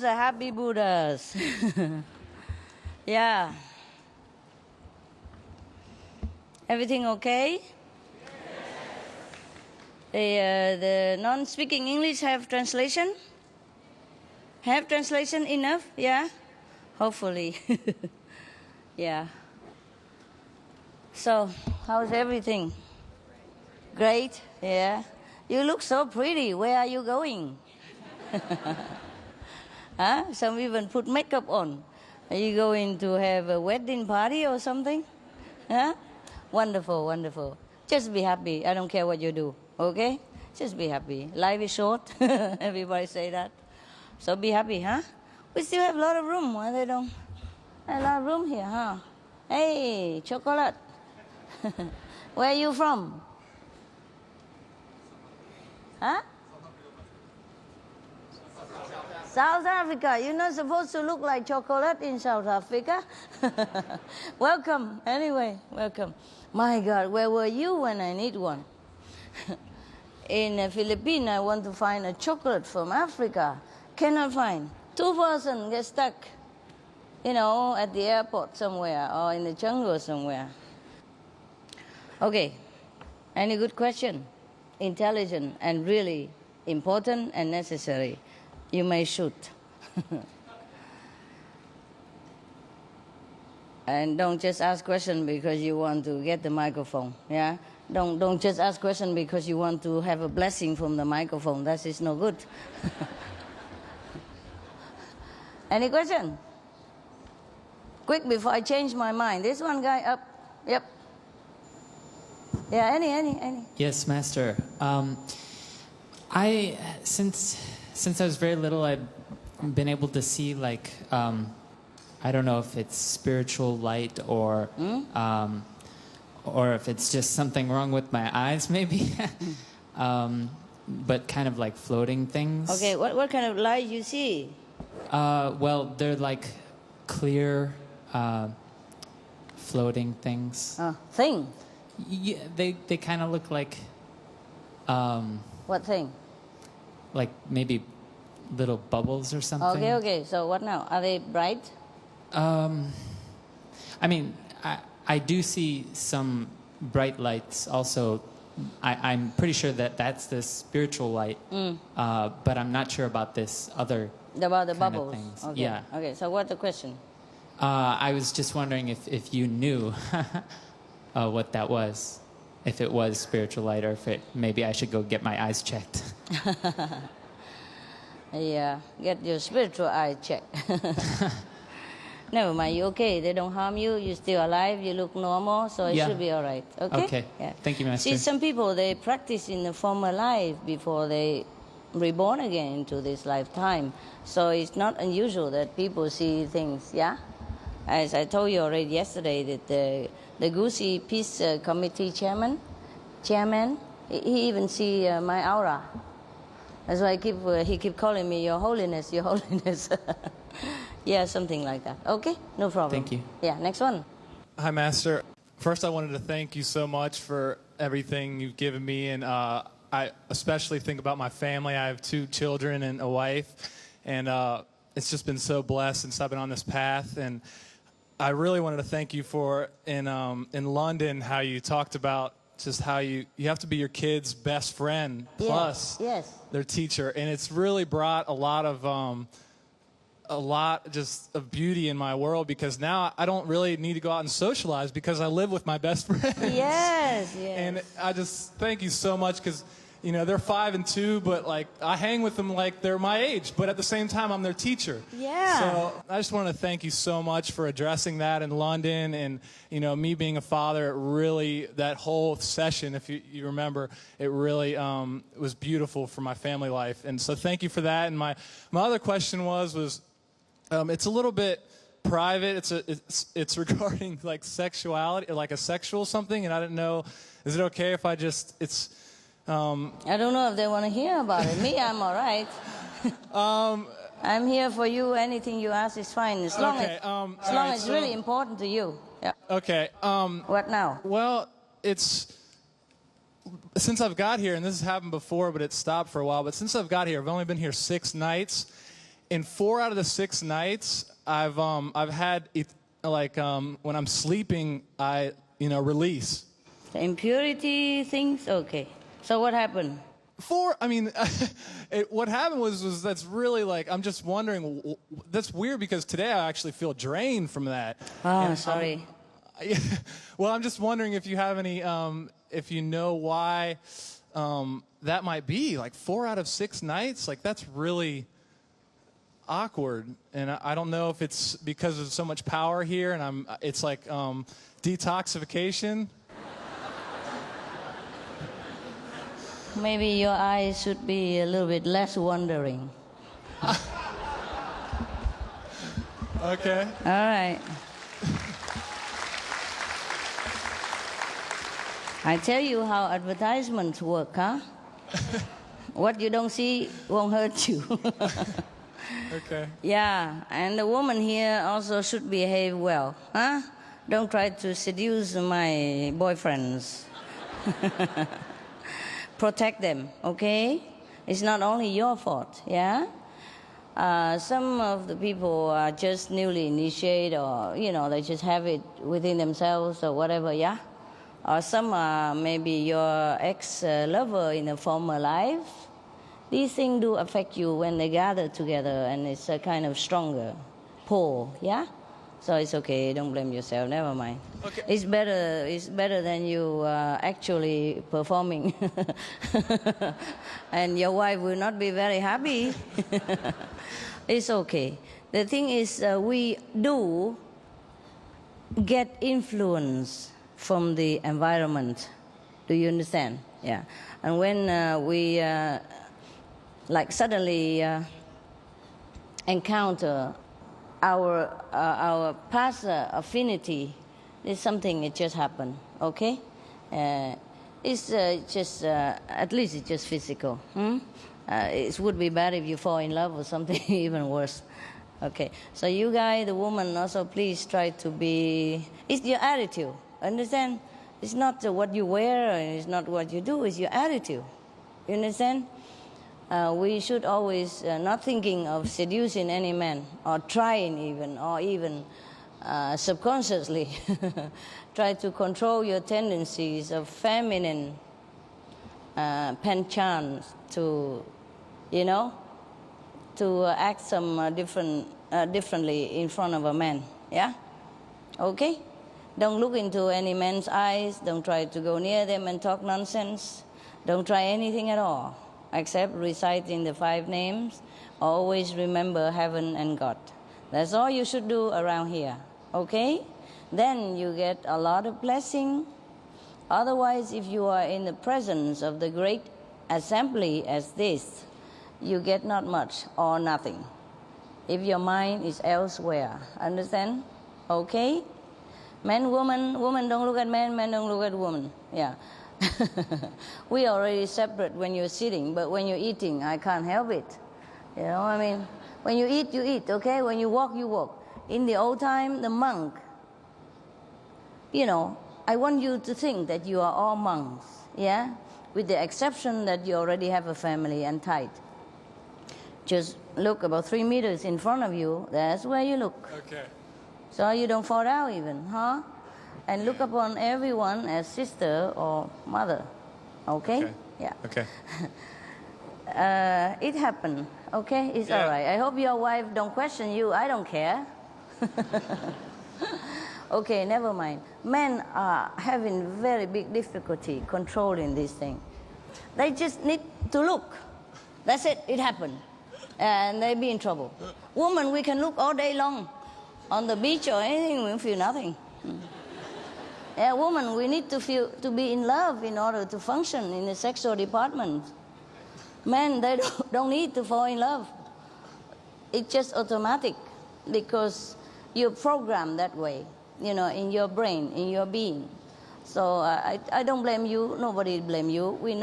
the happy Buddhas. Yeah. Everything okay? The non-speaking English have translation? Have translation enough? Yeah? Hopefully. Yeah. So, how's everything? Great? Yeah. You look so pretty. Where are you going? Huh? Some even put makeup on. Are you going to have a wedding party or something? Huh? Wonderful, wonderful. Just be happy. I don't care what you do. Okay? Just be happy. Life is short. Everybody say that. So be happy, huh? We still have a lot of room. Why they don't? A lot of room here, huh? Hey, chocolate. Where are you from? Huh? South Africa. You're not supposed to look like chocolate in South Africa. Welcome. Anyway, welcome. My God, where were you when I need one? In the Philippines, I want to find a chocolate from Africa. Cannot find. 2 persons get stuck, at the airport somewhere or in the jungle somewhere. Okay. Any good question? Intelligent and really important and necessary. You may shoot. And don't just ask questions because you want to get the microphone. Yeah? Don't just ask questions because you want to have a blessing from the microphone. That is no good. Any question? Quick before I change my mind. This one guy up. Yep. Yeah, any. Yes, Master. Since I was very little, I've been able to see I don't know if it's spiritual light or if it's just something wrong with my eyes, maybe. But kind of like floating things. Okay, what kind of light you see? Well, they're like clear, floating things. Thing? Yeah, they kind of look like. What thing? Like maybe little bubbles or something. Okay. So what now? Are they bright? I mean, I do see some bright lights also. I'm pretty sure that that's the spiritual light, but I'm not sure about this other about the kind bubbles. Of things. Okay. Yeah. Okay. So what's the question? I was just wondering if you knew what that was, if it was spiritual light, or if maybe I should go get my eyes checked. Yeah, get your spiritual eye checked. Never mind, you okay. They don't harm you. You're still alive. You look normal, so it should be all right. Okay? Okay. Yeah. Thank you, Master. See, some people, they practice in the former life before they reborn again into this lifetime. So it's not unusual that people see things, yeah? As I told you already yesterday, that the Gusi Peace Committee chairman, he even see my aura. That's why he keep calling me, Your Holiness, Your Holiness. Yeah, something like that. Okay, no problem. Thank you. Yeah, next one. Hi, Master. First, I wanted to thank you so much for everything you've given me, and I especially think about my family. I have 2 children and a wife, and it's just been so blessed since I've been on this path. And I really wanted to thank you for in London how you talked about just how you have to be your kid's best friend plus their teacher, and it's really brought a lot just of beauty in my world, because now I don't really need to go out and socialize because I live with my best friends. Yes. And I just thank you so much, because they're 5 and 2, but I hang with them like they're my age, but at the same time I'm their teacher. Yeah. So I just want to thank you so much for addressing that in London, and me being a father, it really, that whole session, if you remember, it really was beautiful for my family life, and so thank you for that. And my other question was it's a little bit private. It's regarding sexuality, like a sexual something, and I didn't know, is it okay if I just I don't know if they want to hear about it. Me, I'm all right. I'm here for you. Anything you ask is fine, as long as it's really important to you. Yeah. Okay. What now? Well, it's since I've got here, and this has happened before, but it stopped for a while. But since I've got here, I've only been here 6 nights, in 4 out of the 6 nights, I've had it, like when I'm sleeping, I release. The impurity things? Okay. So what happened? I mean, what happened was that's really like, I'm just wondering, that's weird because today I actually feel drained from that. Oh, sorry. Well, I'm just wondering if you have any, if you know why that might be. Like 4 out of 6 nights, like that's really awkward. And I don't know if it's because of so much power here and it's like detoxification. Maybe your eyes should be a little bit less wandering. Okay. All right. I tell you how advertisements work, huh? What you don't see won't hurt you. Okay. Yeah, and the woman here also should behave well, huh? Don't try to seduce my boyfriends. Protect them, okay? It's not only your fault, yeah? Some of the people are just newly initiated or, they just have it within themselves or whatever, yeah? Or some are maybe your ex-lover in a former life. These things do affect you when they gather together and it's a kind of stronger pull, yeah? So it's okay, don't blame yourself, never mind. Okay. It's better than you actually performing. And your wife will not be very happy. It's okay. The thing is, we do get influence from the environment. Do you understand? Yeah. And when we suddenly encounter our past affinity, is something it just happened, okay? It's just, at least it's just physical. It would be bad if you fall in love or something even worse. Okay, so you guys, the woman, also please try to be, it's your attitude, understand? It's not what you wear, and it's not what you do, it's your attitude, you understand? We should always not thinking of seducing any man or trying even, or even subconsciously try to control your tendencies of feminine penchant to, to act some differently in front of a man, yeah? Okay? Don't look into any man's eyes, don't try to go near them and talk nonsense, don't try anything at all. Except reciting the 5 names, always remember heaven and God. That's all you should do around here, okay? Then you get a lot of blessing. Otherwise, if you are in the presence of the great assembly as this, you get not much or nothing. If your mind is elsewhere, understand? Okay? Man, woman, woman don't look at man, man don't look at woman, yeah. We are already separate when you're sitting, but when you're eating, I can't help it. You know, I mean, when you eat, okay? When you walk, you walk. In the old time, the monk, I want you to think that you are all monks, yeah? With the exception that you already have a family and tight. Just look about 3 meters in front of you, that's where you look. Okay. So you don't fall down even, huh? And look upon everyone as sister or mother, okay? Yeah. Okay. It happened, okay? It's Yeah. all right. I hope your wife don't question you. I don't care. Okay, never mind. Men are having very big difficulty controlling this thing. They just need to look. That's it. It happened. And they be in trouble. Woman, we can look all day long. On the beach or anything, we feel nothing. Yeah, woman, we need to be in love in order to function in the sexual department. Men, they don't need to fall in love. It's just automatic because you're programmed that way, in your brain, in your being. So I don't blame you. Nobody blame you. We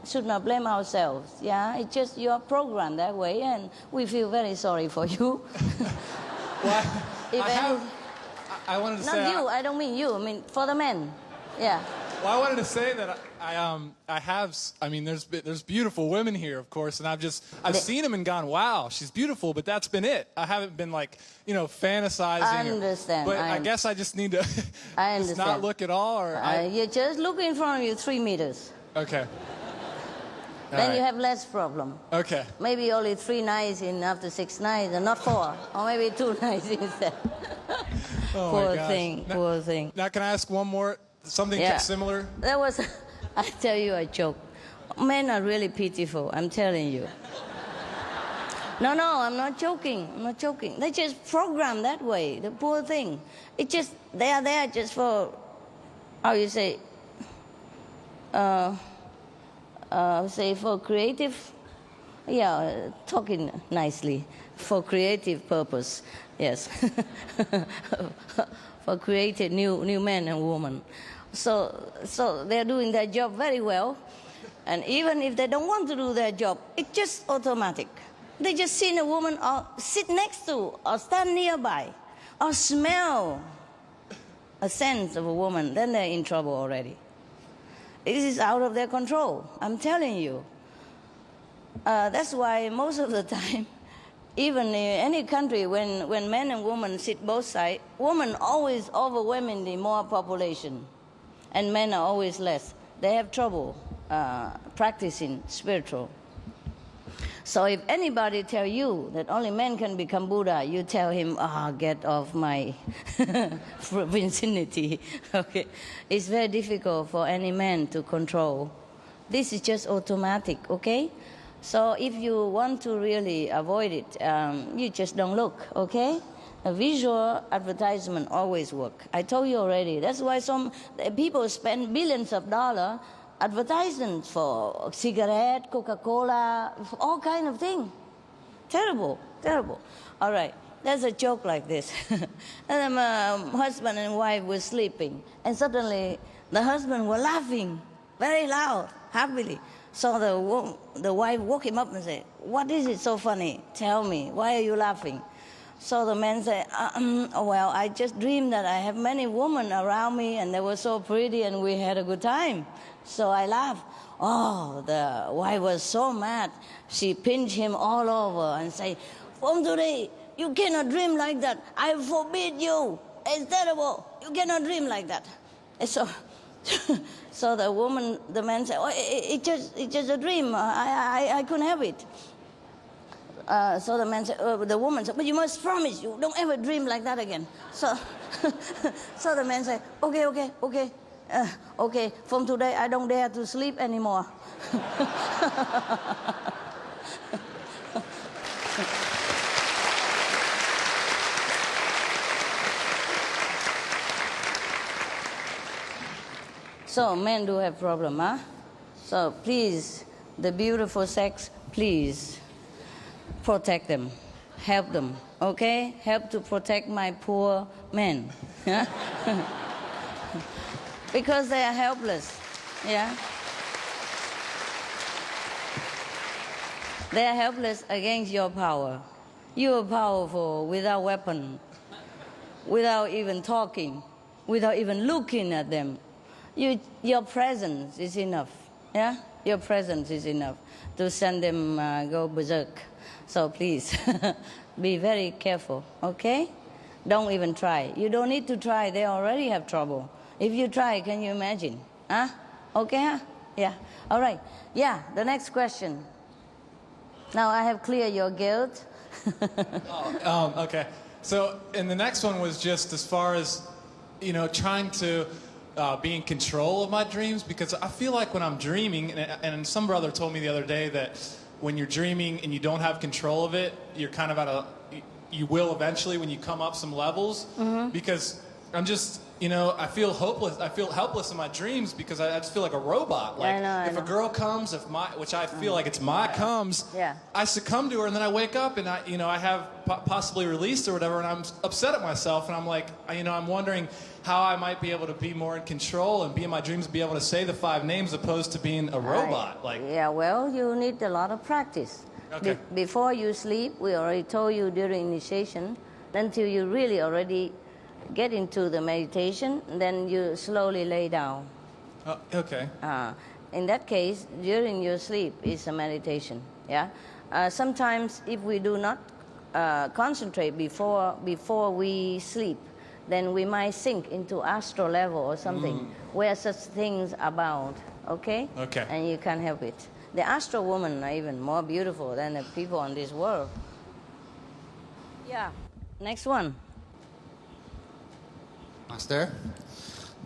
should not blame ourselves. Yeah, it's just you're programmed that way, and we feel very sorry for you. Well, I wanted to say... Not you, I don't mean you, I mean for the men. Yeah. Well, I wanted to say that I mean, there's beautiful women here, of course, and I've seen them and gone, wow, she's beautiful, but that's been it. I haven't been like, fantasizing. I understand. But I guess I just need to I just understand. not look at all, or You just look in front of you 3 meters. Okay. Then you have less problem. Okay. Maybe only 3 nights in after 6 nights, and not 4, or maybe 2 nights instead. Oh Poor my gosh. thing, poor thing. Now, can I ask one more? Something similar? That was, I tell you a joke. Men are really pitiful, I'm telling you. No, I'm not joking. I'm not joking. They just programmed that way, the poor thing. They are there just for, how you say, for creative, talking nicely, for creative purpose, yes. For creating new men and women. So they're doing their job very well. And even if they don't want to do their job, it's just automatic. They just see a woman or sit next to or stand nearby or smell a scent of a woman, then they're in trouble already. It is out of their control, I'm telling you. That's why most of the time, even in any country, when men and women sit both sides, women always overwhelmingly more population, and men are always less. They have trouble practicing spiritual. So if anybody tell you that only men can become Buddha, you tell him, get off my vicinity. Okay, it's very difficult for any man to control. This is just automatic, okay? So if you want to really avoid it, you just don't look, okay? A visual advertisement always work. I told you already. That's why some people spend billions of dollars advertising for cigarette, Coca-Cola, all kind of thing. Terrible, terrible. All right, there's a joke like this. And husband and wife were sleeping, and suddenly the husband was laughing very loud, happily. So the wife woke him up and said, "What is it so funny? Tell me, why are you laughing?" So the man said, well, I just dreamed that I have many women around me and they were so pretty and we had a good time. So I laughed. Oh, the wife was so mad. She pinched him all over and said, "From today, you cannot dream like that. I forbid you. It's terrible. You cannot dream like that." And so the man said, "Oh, it's just a dream. I couldn't have it." So the woman said, "But you must promise you don't ever dream like that again." So, so the man said, "Okay. From today, I don't dare to sleep anymore." So men do have problem, huh? So please, the beautiful sex, please. Protect them, help them, okay? Help to protect my poor men, yeah? Because they are helpless, yeah? They are helpless against your power. You are powerful without weapon, without even talking, without even looking at them. Your presence is enough, yeah? Your presence is enough to send them go berserk. So please, be very careful, okay? Don't even try. You don't need to try. They already have trouble. If you try, can you imagine? Huh? Okay, huh? Yeah. All right. Yeah, the next question. Now I have cleared your guilt. Okay. So, and the next one was just as far as, trying to be in control of my dreams, because I feel like when I'm dreaming, and some brother told me the other day that when you're dreaming and you don't have control of it, you're kind of you will eventually when you come up some levels, because I'm just, I feel hopeless. I feel helpless in my dreams because I just feel like a robot. Like I if know. a girl comes, which I feel like it's comes, Yeah. I succumb to her, and then I wake up and I have possibly released or whatever, and I'm upset at myself, and I'm like, I'm wondering how I might be able to be more in control and be in my dreams, be able to say the 5 names opposed to being a robot. Yeah, well, you need a lot of practice. Okay. Before you sleep, we already told you during initiation, until you really already get into the meditation, then you slowly lay down. Okay. In that case, during your sleep is a meditation. Yeah. Sometimes, if we do not concentrate before we sleep, then we might sink into astral level or something where such things abound. Okay. Okay. And you can't help it. The astral women are even more beautiful than the people on this world. Yeah. Next one. Master,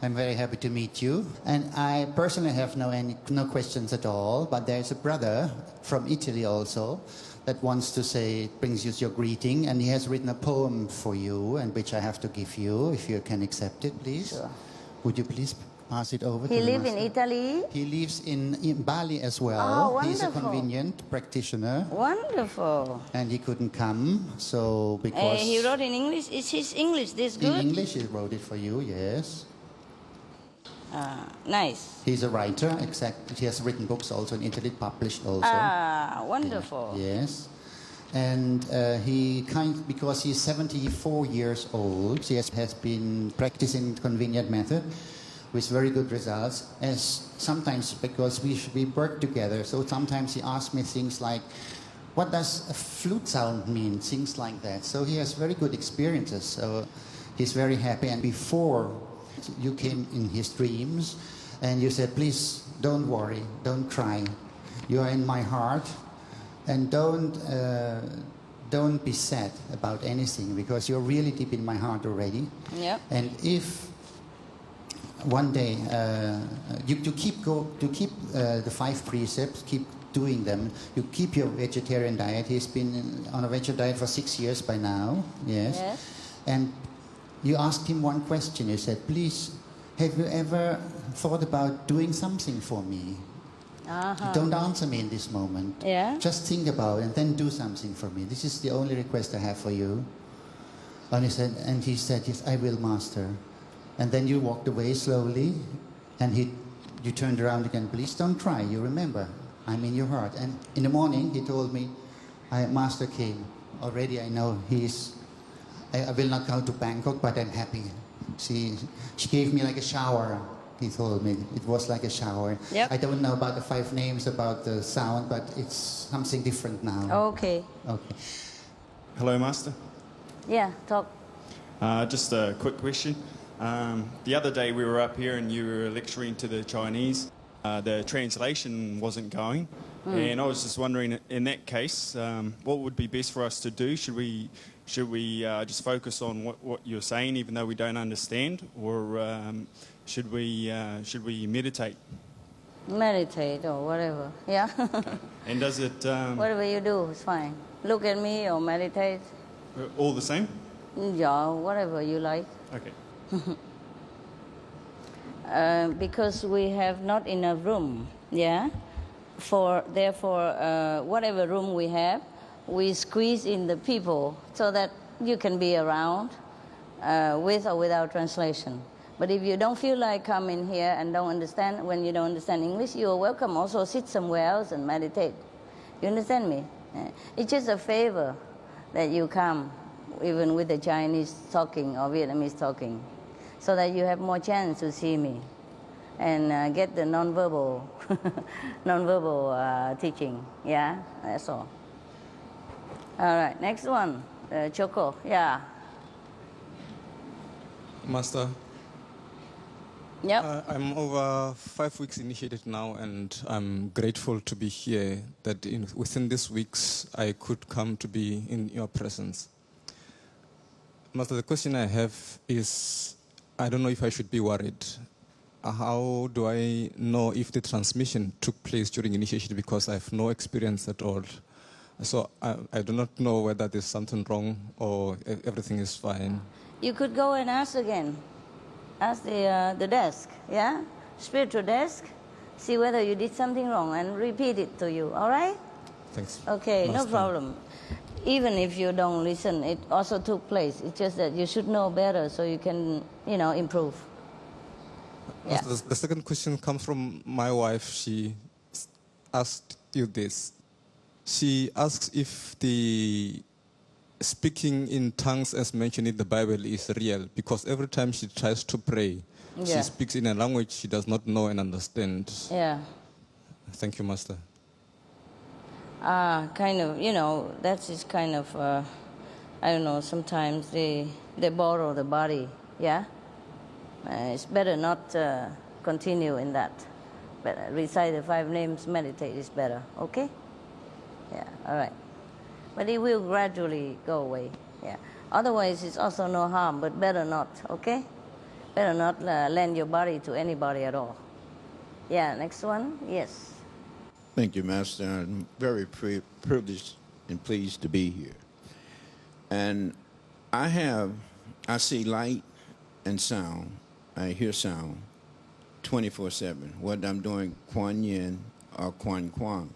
I'm very happy to meet you. And I personally have no questions at all, but there's a brother from Italy also that wants to say, brings you your greeting, and he has written a poem for you, and which I have to give you, if you can accept it, please. Sure. Would you please pass it over to He the lives in master? Italy? He lives in Bali as well. Oh, He's a wonderful. convenient practitioner. Wonderful. And he couldn't come, so because... He wrote in English. Is his English this in good? English, he wrote it for you, yes. Nice. He's a writer, he has written books also in Italy, published also. Wonderful. Yes. And because he's 74 years old, he has been practicing convenient method with very good results. As sometimes, because we work together, so sometimes he asks me things like, what does a flute sound mean? Things like that. So he has very good experiences. So he's very happy. And before you came in his dreams, and you said, please don't worry, don't cry. You are in my heart. And don't be sad about anything, because you're really deep in my heart already. Yep. And if one day you keep the 5 precepts, keep doing them. You keep your vegetarian diet. He's been on a vegetarian diet for 6 years by now. Yes. And you asked him one question. You said, "Please, have you ever thought about doing something for me?" Don't answer me in this moment. Yeah. Just think about it and then do something for me. This is the only request I have for you. And he said, yes, I will, Master. And then you walked away slowly, and you turned around again. Please don't cry. You remember, I'm in your heart. And in the morning, he told me, Master came. Already I know I will not go to Bangkok, but I'm happy. She gave me like a shower. He told me it was like a shower. Yep. I don't know about the 5 names, about the sound, but it's something different now. Okay. Okay. Hello, Master. Yeah, talk. Just a quick question. The other day we were up here and you were lecturing to the Chinese. The translation wasn't going. And I was just wondering, in that case, what would be best for us to do? Should we just focus on what you're saying, even though we don't understand, or should we meditate? Meditate or whatever. Yeah. Okay. And does it... whatever you do is fine. Look at me or meditate. all the same? Yeah, whatever you like. Okay. Because we have not enough room. Yeah. Therefore, whatever room we have, we squeeze in the people so that you can be around with or without translation. But if you don't feel like coming here and when you don't understand English, you are welcome. Also sit somewhere else and meditate. You understand me? It's just a favor that you come, even with the Chinese talking or Vietnamese talking, so that you have more chance to see me and get the non-verbal teaching. Yeah, that's all. All right, next one, Choco. Yeah. Master. Yep. I'm over 5 weeks initiated now, and I'm grateful to be here, that within these weeks I could come to be in your presence. Master, the question I have is, I don't know if I should be worried. How do I know if the transmission took place during initiation, because I have no experience at all? So I do not know whether there's something wrong or everything is fine. You could go and ask again. Ask the desk, yeah? Spiritual desk. See whether you did something wrong and repeat it to you, all right? Thanks. Okay, Master. no problem. Even if you don't listen, it also took place. It's just that you should know better so you can, improve. Yeah. The second question comes from my wife. She asked you this. She asks if the speaking in tongues as mentioned in the Bible is real, because every time she tries to pray, Yeah. She speaks in a language she does not know and understand. Yeah. Thank you, Master. Kind of, that is kind of, I don't know, sometimes they borrow the body, yeah? It's better not continue in that. But recite the 5 names, meditate is better, okay? Yeah, all right. But it will gradually go away, yeah. Otherwise, it's also no harm, but better not, okay? Better not lend your body to anybody at all. Yeah, next one, yes. Thank you, Master. I'm very privileged and pleased to be here. And I see light and sound. I hear sound 24/7, whether I'm doing Kuan Yin or Kuan Kwang.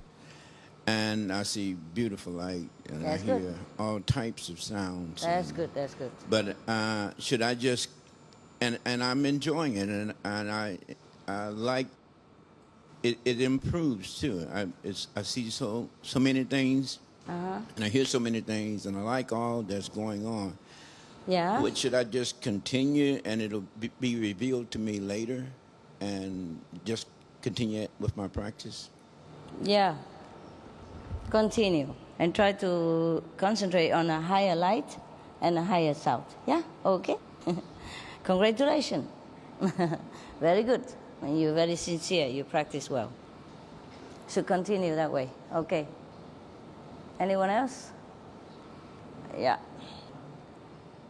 And I see beautiful light, and That's I hear good. all types of sounds. That's good, that's good. But should I just, and I'm enjoying it, and I like, it improves too. I see so many things, and I hear so many things, and I like all that's going on. Yeah? Which should I just continue, and it'll be revealed to me later, and just continue with my practice? Yeah. Continue and try to concentrate on a higher light and a higher sound. Yeah? Okay? Congratulations. Very good. And you're very sincere. You practice well. So continue that way. Okay. Anyone else? Yeah.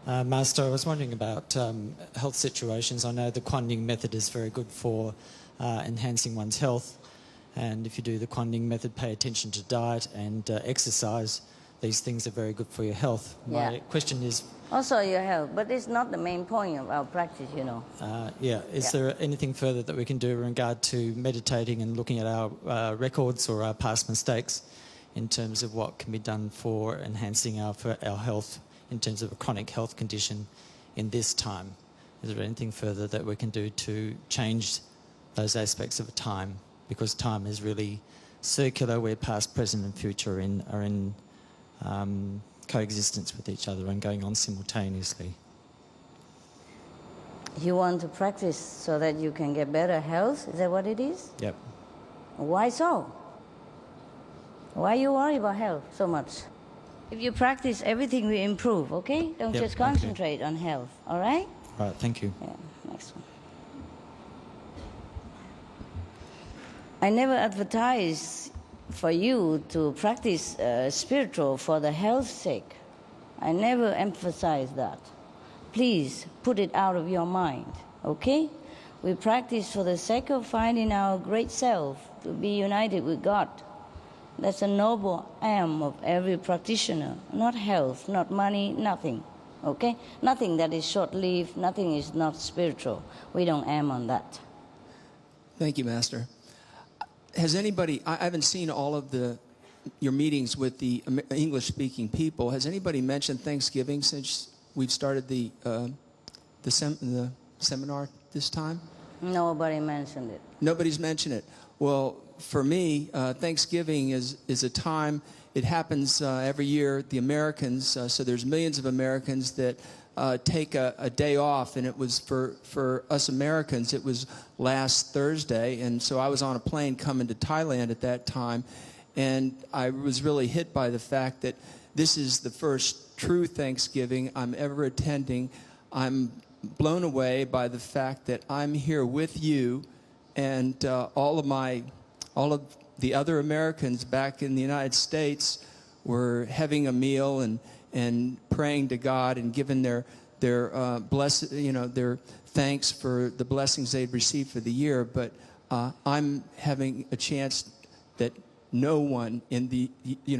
Master, I was wondering about health situations. I know the Kuan Yin method is very good for enhancing one's health. And if you do the Kuan Yin method, pay attention to diet and exercise. These things are very good for your health. My question is... Also your health, but it's not the main point of our practice, Is there anything further that we can do in regard to meditating and looking at our records or our past mistakes in terms of what can be done for enhancing our health in terms of a chronic health condition in this time? Is there anything further that we can do to change those aspects of time? Because time is really circular, where past, present and future are in coexistence with each other and going on simultaneously. You want to practice so that you can get better health? Is that what it is? Yep. Why so? Why you worry about health so much? If you practice, everything will improve, okay? Don't just concentrate on health, all right? All right, thank you. Yeah, next one. I never advertise for you to practice spiritual for the health's sake. I never emphasize that. Please put it out of your mind, okay? We practice for the sake of finding our great self, to be united with God. That's a noble aim of every practitioner. Not health, not money, nothing, okay? Nothing that is short-lived, nothing is not spiritual. We don't aim on that. Thank you, Master. Has anybody, I haven't seen all of your meetings with the English-speaking people. Has anybody mentioned Thanksgiving since we've started the seminar this time? Nobody mentioned it. Nobody's mentioned it. Well, for me, Thanksgiving is a time, it happens every year, the Americans, so there's millions of Americans that take a day off, and it was for us Americans, it was last Thursday, and so I was on a plane coming to Thailand at that time, and I was really hit by the fact that this is the first true Thanksgiving I'm ever attending. I'm blown away by the fact that I'm here with you, and all of the other Americans back in the United States were having a meal and praying to God and giving their their thanks for the blessings they'd received for the year. But I'm having a chance that no one in the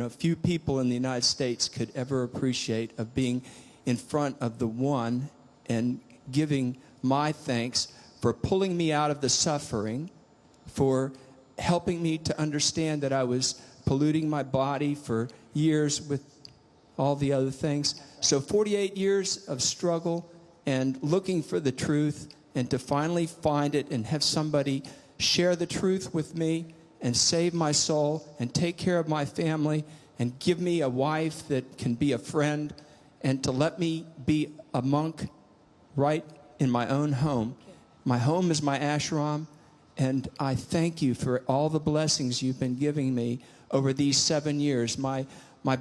few people in the United States could ever appreciate, of being in front of the one and giving my thanks for pulling me out of the suffering, for helping me to understand that I was polluting my body for years with all the other things. So 48 years of struggle and looking for the truth, and to finally find it and have somebody share the truth with me and save my soul and take care of my family and give me a wife that can be a friend, and to let me be a monk right in my own home. My home is my ashram, and I thank you for all the blessings you've been giving me over these 7 years. My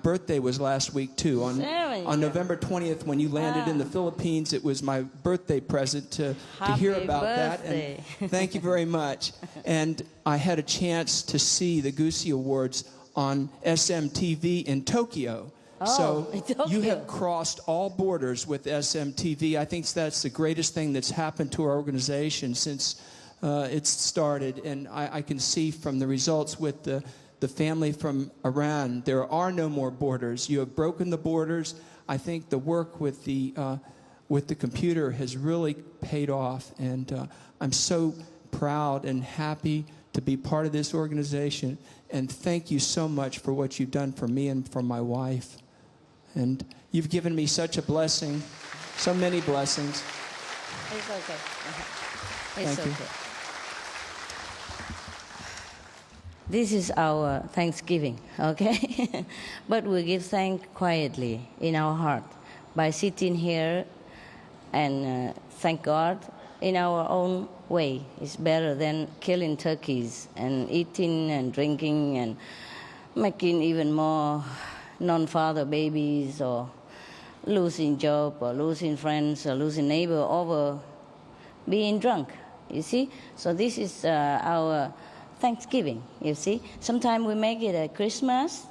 birthday was last week, too. On November 20th, when you landed in the Philippines, it was my birthday present to hear about that. And thank you very much. And I had a chance to see the Gusi Awards on SMTV in Tokyo. So you have crossed all borders with SMTV. I think that's the greatest thing that's happened to our organization since it's started. And I can see from the results with the family from Iran, there are no more borders. You have broken the borders. I think the work with the computer has really paid off. And I'm so proud and happy to be part of this organization. And thank you so much for what you've done for me and for my wife. And you've given me such a blessing, so many blessings. It's okay. Thank you. This is our Thanksgiving, okay? But we give thanks quietly in our heart by sitting here and thank God in our own way. It's better than killing turkeys and eating and drinking and making even more non-father babies or losing job or losing friends or losing neighbor over being drunk, you see? So this is our Thanksgiving, you see. Sometimes we make it at Christmas.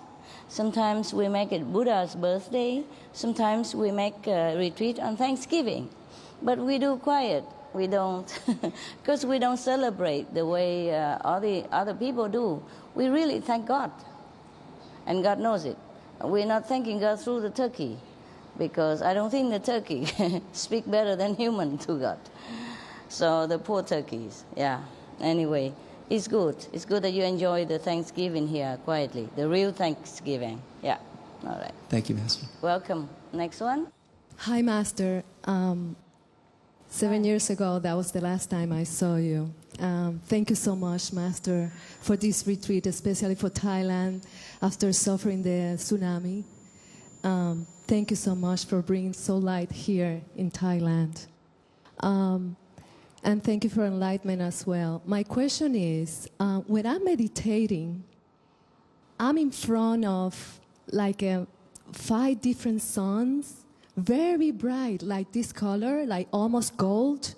Sometimes we make it Buddha's birthday. Sometimes we make a retreat on Thanksgiving. But we do quiet. We don't, because we don't celebrate the way all the other people do. We really thank God. And God knows it. We're not thanking God through the turkey, because I don't think the turkey speak better than human to God. So the poor turkeys, yeah. Anyway, it's good. It's good that you enjoy the Thanksgiving here quietly, the real Thanksgiving. Yeah, all right. Thank you, Master. Welcome. Next one. Hi, Master. 7 years ago, that was the last time I saw you. Thank you so much, Master, for this retreat, especially for Thailand after suffering the tsunami. Thank you so much for bringing so light here in Thailand. And thank you for enlightenment as well. My question is, when I'm meditating, I'm in front of like 5 different suns, very bright, like this color, like almost gold.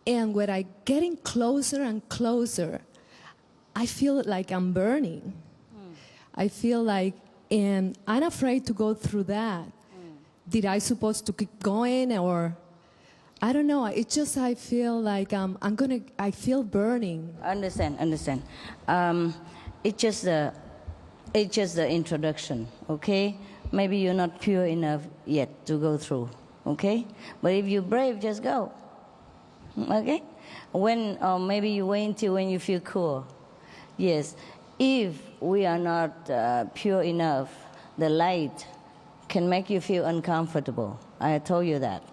And when I'm getting closer and closer, I feel like I'm burning. I feel like, and I'm afraid to go through that. Did I supposed to keep going, or I don't know. It's just I feel like I feel burning. Understand. It's just the introduction, okay? Maybe you're not pure enough yet to go through, okay? But if you're brave, just go, okay? Maybe you wait until when you feel cool. Yes, if we are not pure enough, the light can make you feel uncomfortable. I told you that.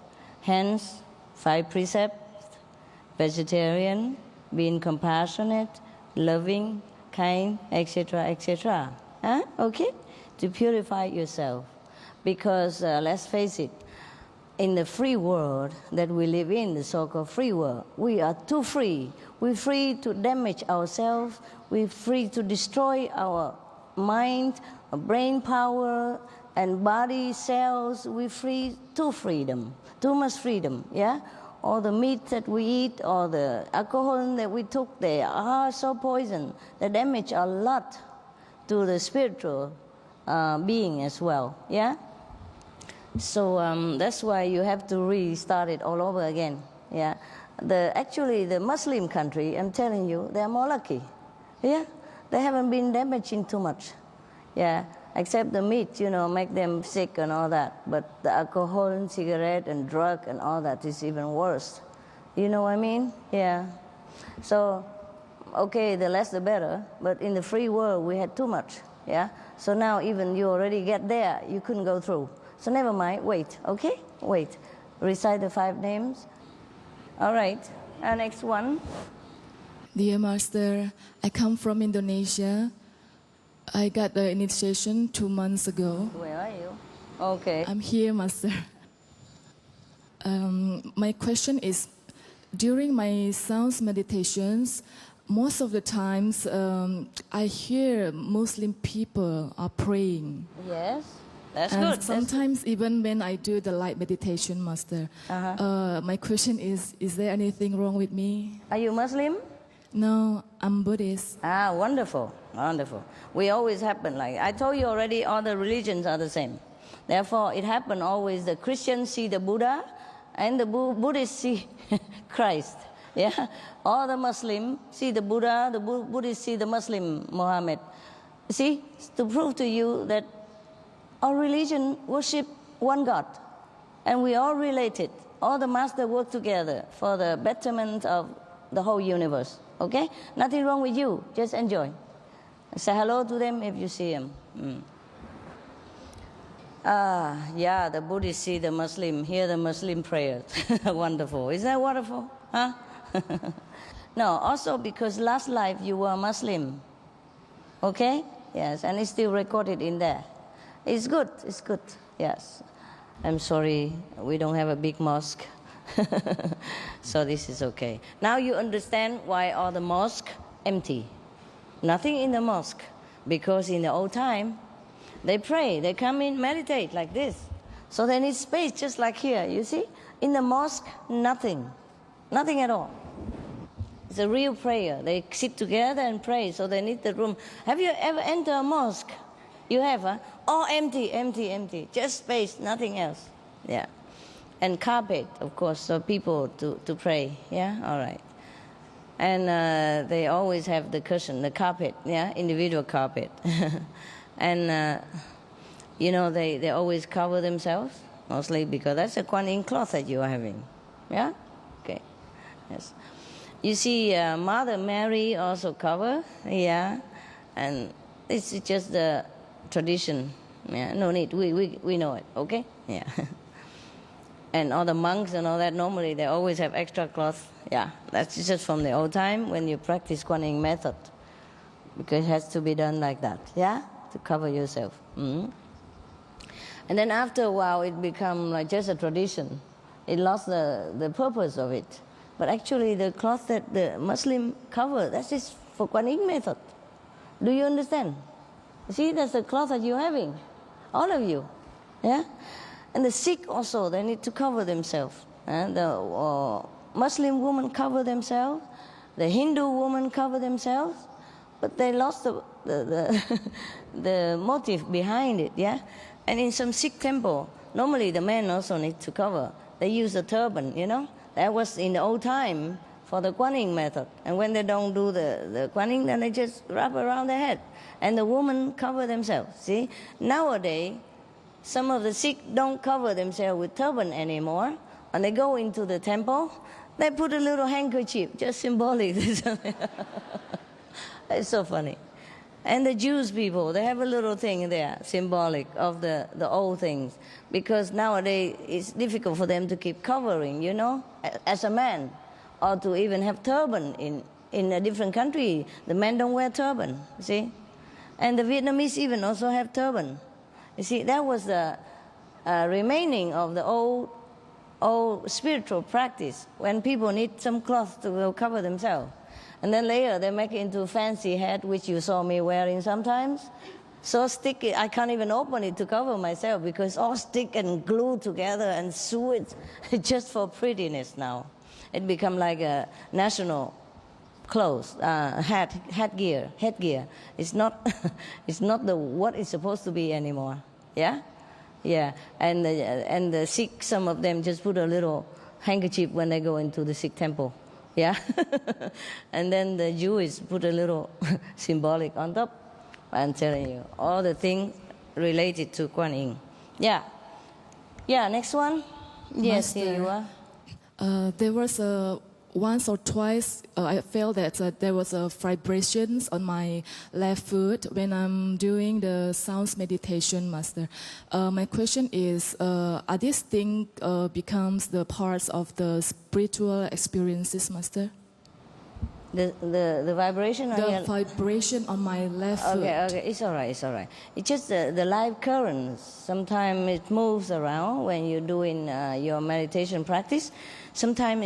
Hence, 5 precepts: vegetarian, being compassionate, loving, kind, etc., etc. Huh? Okay? To purify yourself. Because let's face it, in the free world that we live in, the so-called free world, we are too free. We're free to damage ourselves. We're free to destroy our mind, our brain power, and body cells. We're free to freedom, too much freedom, yeah? All the meat that we eat, or the alcohol that we took, they are so poison. They damage a lot to the spiritual being as well, yeah? So that's why you have to restart it all over again, yeah? Actually, the Muslim country, I'm telling you, they're more lucky, yeah? They haven't been damaging too much, yeah? Except the meat, make them sick and all that. But the alcohol and cigarette and drug and all that is even worse. You know what I mean? Yeah. So, okay, the less the better. But in the free world, we had too much, yeah? So now even you already get there, you couldn't go through. So never mind, wait, okay? Wait. Recite the 5 names. All right. Next one. Dear Master, I come from Indonesia. I got the initiation 2 months ago. Where are you? Okay. I'm here, Master. My question is, during my sounds meditations, most of the times I hear Muslim people are praying. Yes, that's And good. sometimes even when I do the light meditation, Master, my question is there anything wrong with me? Are you Muslim? No, I'm Buddhist. Ah, wonderful, wonderful. We always happen like, I told you already, all the religions are the same. Therefore, it happened always, the Christians see the Buddha and the Buddhists see Christ. Yeah, all the Muslims see the Buddha, the Buddhists see the Muslim Muhammad. See, to prove to you that our religion worship one God, and we all related. All the masters work together for the betterment of the whole universe. Okay, nothing wrong with you. Just enjoy. Say hello to them if you see them. Yeah, the Buddhists see the Muslim, hear the Muslim prayers. Wonderful. Isn't that wonderful? Huh? No, also because last life you were Muslim. Okay? Yes, and it's still recorded in there. It's good, it's good. Yes. I'm sorry, we don't have a big mosque. So this is okay. Now you understand why all the mosques empty. Nothing in the mosque. Because in the old time, they pray, they come in, meditate like this. So they need space just like here, you see? In the mosque, nothing. Nothing at all. It's a real prayer. They sit together and pray, so they need the room. Have you ever entered a mosque? You have, huh? Oh, empty, empty, empty. Just space, nothing else. Yeah. And carpet, of course, so people to pray. Yeah, all right. And they always have the cushion, the carpet, yeah, individual carpet. And, you know, they always cover themselves, mostly because that's a Kuan Yin cloth that you are having. Yeah? Okay. Yes. You see, Mother Mary also cover, yeah, and it's just the tradition. Yeah, no need, we know it, okay? Yeah. And all the monks and all that, normally they always have extra cloth. Yeah, that's just from the old time when you practice Kuan Yin method, because it has to be done like that, yeah, to cover yourself. Mm-hmm. And then after a while, it become like just a tradition. It lost the purpose of it. But actually, the cloth that the Muslim cover, that's just for Kuan Yin method. Do you understand? See, that's the cloth that you're having, all of you, yeah. And the Sikh also, they need to cover themselves. And the Muslim women cover themselves. The Hindu women cover themselves. But they lost the motive behind it, yeah? And in some Sikh temple, normally the men also need to cover. They use a turban, you know? That was in the old time for the Kuan Yin method. And when they don't do the Kuan Yin, then they just wrap around their head. And the women cover themselves, see? Nowadays, some of the Sikhs don't cover themselves with turban anymore. When they go into the temple, they put a little handkerchief, just symbolic. It's so funny. And the Jews people, they have a little thing there, symbolic of the old things. Because nowadays, it's difficult for them to keep covering, you know, as a man. Or to even have turban in a different country. The men don't wear turban, see? And the Vietnamese even also have turban. You see, that was the remaining of the old spiritual practice when people need some cloth to cover themselves. And then later they make it into a fancy hat, which you saw me wearing sometimes. So sticky, I can't even open it to cover myself because it's all stick and glued together and sew it just for prettiness now. It become like a national clothes, headgear. It's not, it's not what it's supposed to be anymore. Yeah, yeah. And the Sikh, some of them just put a little handkerchief when they go into the Sikh temple. Yeah, and then the Jews put a little symbolic on top. I'm telling you, all the things related to Kuan Yin. Yeah, yeah. Next one. Yes, Master, here you are. There was once or twice I felt that there was vibrations on my left foot when I'm doing the sounds meditation, Master. My question is, are these things becomes the parts of the spiritual experiences, Master? The vibration on the vibration on my left foot. Okay, it's all right, it's all right. It's just the life currents. Sometimes it moves around when you're doing your meditation practice. Sometimes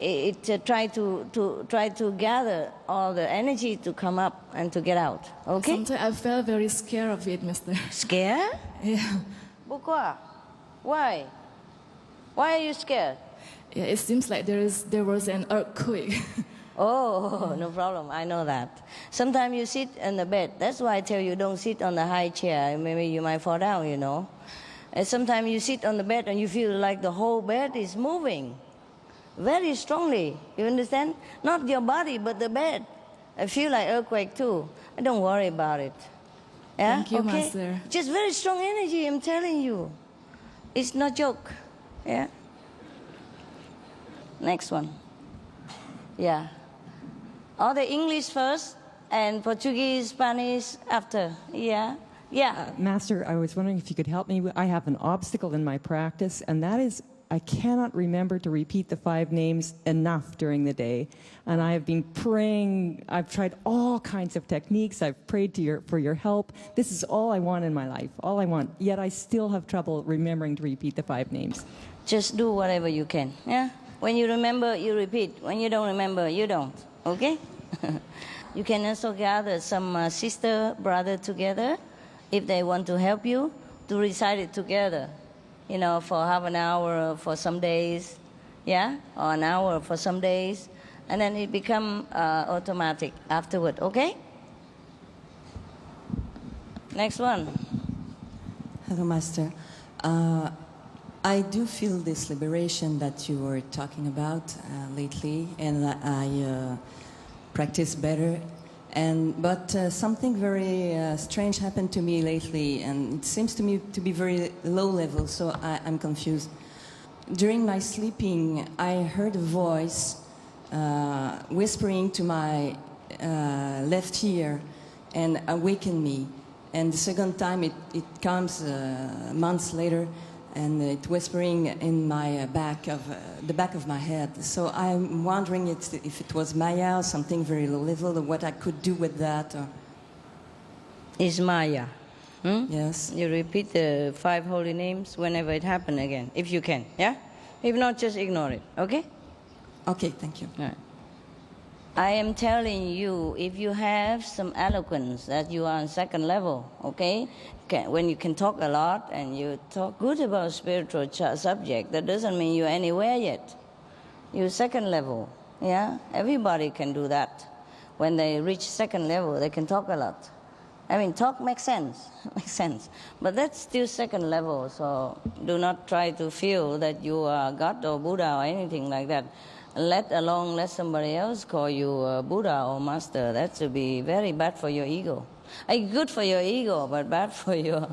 it try to gather all the energy to come up and to get out. Okay. Sometimes I felt very scared of it, Master. Scared? Yeah. Pourquoi? Why? Why are you scared? Yeah, it seems like there was an earthquake. Oh, no problem. I know that. Sometimes you sit on the bed. That's why I tell you don't sit on the high chair. Maybe you might fall down, you know. And sometimes you sit on the bed and you feel like the whole bed is moving very strongly. You understand? Not your body, but the bed. I feel like earthquake too. Don't worry about it. Yeah? Thank you, okay? Master. Just very strong energy, I'm telling you. It's not joke. Yeah? Next one. Yeah. All the English first and Portuguese, Spanish after. Yeah? Yeah. Master, I was wondering if you could help me. I have an obstacle in my practice, and that is I cannot remember to repeat the 5 names enough during the day. And I have been praying. I've tried all kinds of techniques. I've prayed for your help. This is all I want in my life, all I want. Yet I still have trouble remembering to repeat the 5 names. Just do whatever you can. Yeah? When you remember, you repeat. When you don't remember, you don't. Okay? You can also gather some sister, brother together if they want to help you to recite it together. You know, for half an hour for some days, yeah? Or an hour for some days. And then it become automatic afterward, okay? Next one. Hello, Master. I do feel this liberation that you were talking about lately, and I practice better. But something very strange happened to me lately, and it seems to me to be very low level, so I'm confused. During my sleeping, I heard a voice whispering to my left ear and awakened me. And the second time it comes months later, and it whispering in my the back of my head. So I'm wondering if it was Maya or something very low level, or what I could do with that. Or... It's Maya. Yes. You repeat the 5 holy names whenever it happens again, if you can, yeah? If not, just ignore it, okay? Okay, thank you. All right. I am telling you, if you have some eloquence, that you are on 2nd level, okay? When you can talk a lot and you talk good about spiritual subject, that doesn't mean you're anywhere yet. You're 2nd level, yeah? Everybody can do that. When they reach 2nd level, they can talk a lot. I mean, talk makes sense, But that's still 2nd level, so do not try to feel that you are God or Buddha or anything like that. Let somebody else call you Buddha or Master. That would be very bad for your ego. Good for your ego, but bad for your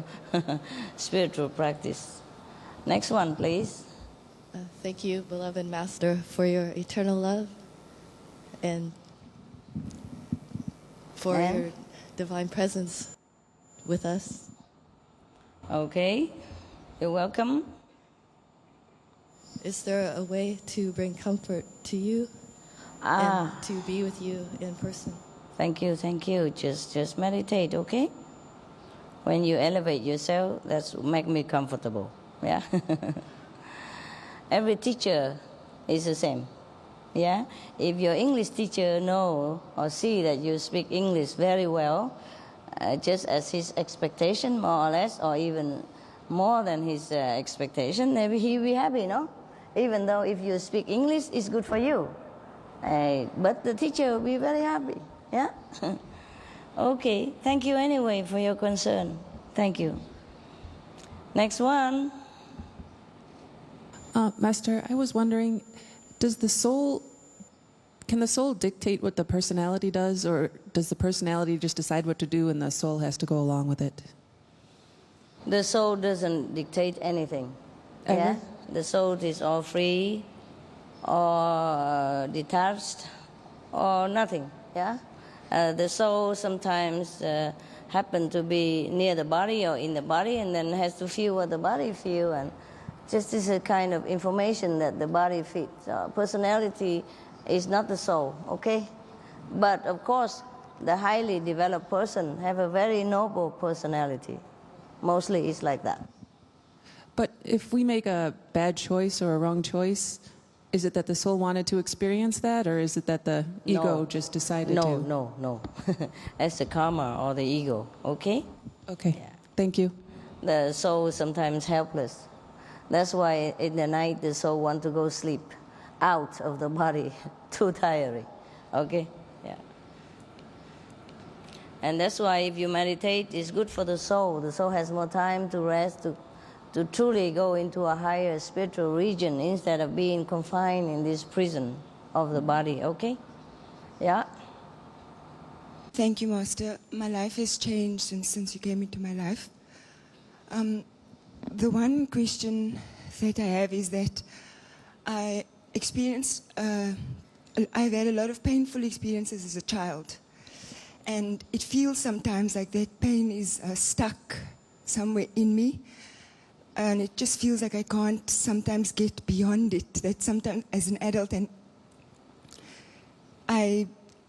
spiritual practice. Next one, please. Thank you, beloved Master, for your eternal love and for your divine presence with us. Okay, you're welcome. Is there a way to bring comfort to you and to be with you in person? Thank you. Just meditate, okay? When you elevate yourself, that's make me comfortable, yeah? Every teacher is the same, yeah? If your English teacher know or see that you speak English very well, just as his expectation, more or less, or even more than his expectation, maybe he'll be happy, no? Even though if you speak English, it's good for you. But the teacher will be very happy, yeah? Okay, thank you anyway for your concern. Thank you. Next one. Master, I was wondering, can the soul dictate what the personality does, or does the personality just decide what to do and the soul has to go along with it? The soul doesn't dictate anything. Ever? Yeah? The soul is all free or detached or nothing, yeah? The soul sometimes happen to be near the body or in the body, and then has to feel what the body feel, and just is a kind of information that the body fits. Personality is not the soul, okay? But of course, the highly developed person have a very noble personality. Mostly it's like that. But if we make a bad choice or a wrong choice, is it that the soul wanted to experience that, or is it that the ego just decided to? No. That's the karma or the ego, okay? Okay, yeah. Thank you. The soul is sometimes helpless. That's why in the night the soul wants to go sleep out of the body, too tiring, okay? Yeah. And that's why if you meditate, it's good for the soul. The soul has more time to rest, to truly go into a higher spiritual region instead of being confined in this prison of the body, okay? Yeah? Thank you, Master. My life has changed since you came into my life. The one question that I have is that I've had a lot of painful experiences as a child. And it feels sometimes like that pain is stuck somewhere in me. And it just feels like I can't sometimes get beyond it. That sometimes as an adult, and I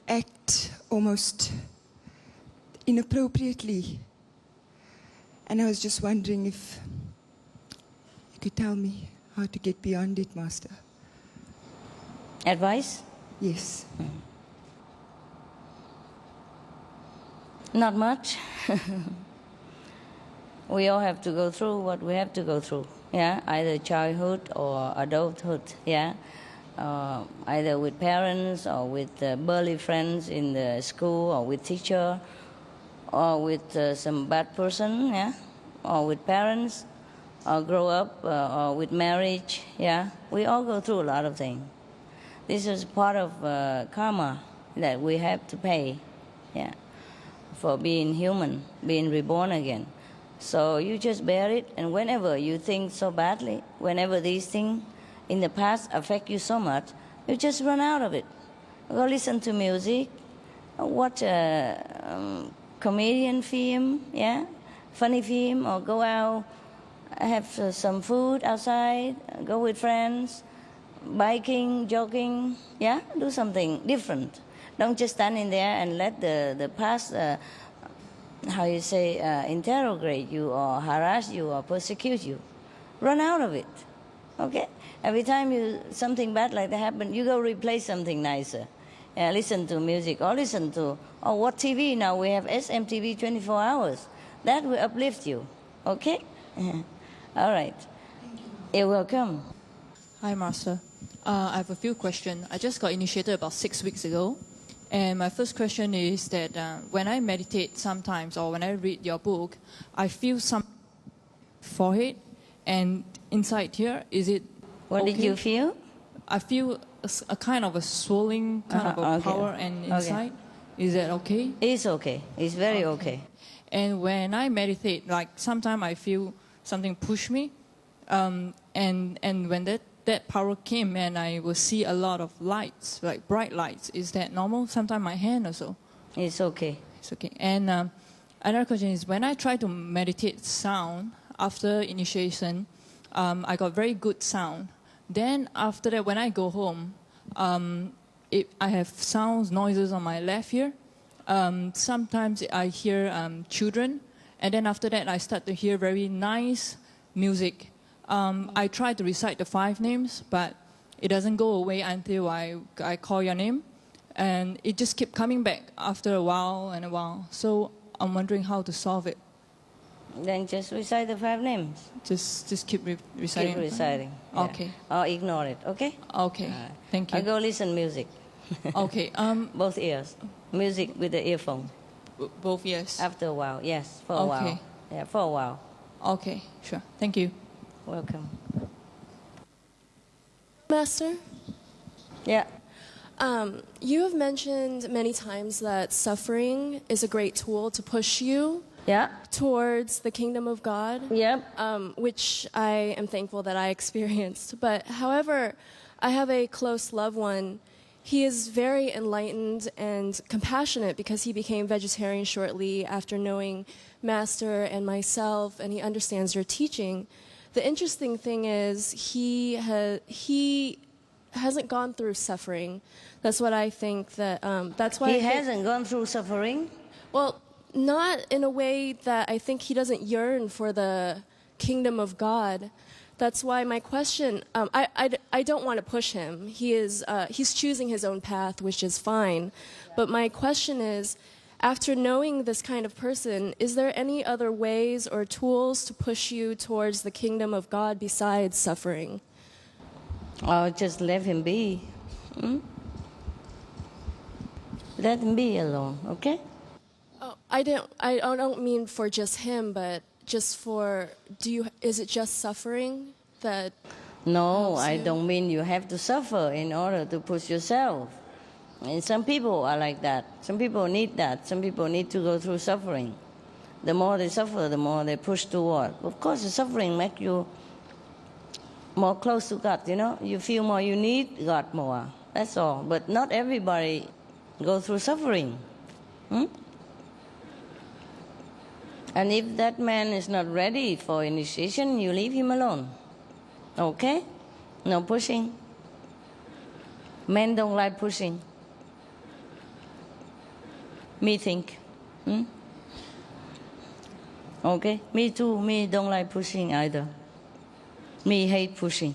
act almost inappropriately. And I was just wondering if you could tell me how to get beyond it, Master. Advice? Yes. Not much. We all have to go through what we have to go through, yeah? Either childhood or adulthood, yeah? Either with parents or with burly friends in the school or with teacher or with some bad person, yeah? Or with parents or grow up or with marriage, yeah? We all go through a lot of things. This is part of karma that we have to pay, yeah? For being human, being reborn again. So you just bear it, and whenever you think so badly, whenever these things in the past affect you so much, you just run out of it. Go listen to music, watch a comedian film, yeah, funny film, or go out, have some food outside, go with friends, biking, jogging, yeah, do something different. Don't just stand in there and let the past, interrogate you or harass you or persecute you. Run out of it, okay? Every time something bad like that happens, you go replace something nicer. Listen to music or watch TV. Now we have SMTV 24 hours. That will uplift you, okay? All right. You're welcome. Hi, Master. I have a few questions. I just got initiated about 6 weeks ago. And my first question is that when I meditate sometimes or when I read your book, I feel some forehead and inside here. Is it What okay? did you feel? I feel a kind of a swelling, kind of a okay. power and inside. Okay. Is that okay? It's okay. It's very okay. And when I meditate, like sometimes I feel something push me. And when that power came and I will see a lot of lights, like bright lights. Is that normal? Sometimes my hand also. It's okay. It's okay. And another question is, when I try to meditate sound after initiation, I got very good sound. Then after that, when I go home, I have sounds, noises on my left ear. Sometimes I hear children. And then after that, I start to hear very nice music. I try to recite the 5 names, but it doesn't go away until I call your name. And it just keeps coming back after a while and a while. So I'm wondering how to solve it. Then just recite the 5 names. Just keep reciting? Keep reciting. Yeah. Okay. Or ignore it, okay? Okay. Thank you. Or go listen music. Okay. Both ears. Music with the earphone. Both ears? After a while, yes. For a while. Yeah, for a while. Okay, sure. Thank you. Welcome. Master? Yeah. You have mentioned many times that suffering is a great tool to push you towards the kingdom of God. Yep. Which I am thankful that I experienced. But however, I have a close loved one. He is very enlightened and compassionate because he became vegetarian shortly after knowing Master and myself, and he understands your teaching. The interesting thing is he hasn't gone through suffering. That's what I think that, that's why he hasn't gone through suffering? Well, not in a way that I think he doesn't yearn for the kingdom of God. That's why my question, I don't want to push him. He's choosing his own path, which is fine. But my question is, after knowing this kind of person, is there any other ways or tools to push you towards the kingdom of God besides suffering? I'll just let him be. Let him be alone, okay? Oh, I don't mean for just him, but just for, is it just suffering that No, I you? don't mean you have to suffer in order to push yourself. And some people are like that. Some people need that. Some people need to go through suffering. The more they suffer, the more they push toward. Of course, the suffering makes you more close to God, you know? You feel more you need God more. That's all. But not everybody go through suffering. And if that man is not ready for initiation, you leave him alone. Okay? No pushing. Men don't like pushing. Me think. Okay? Me too. Me don't like pushing either. Me hate pushing.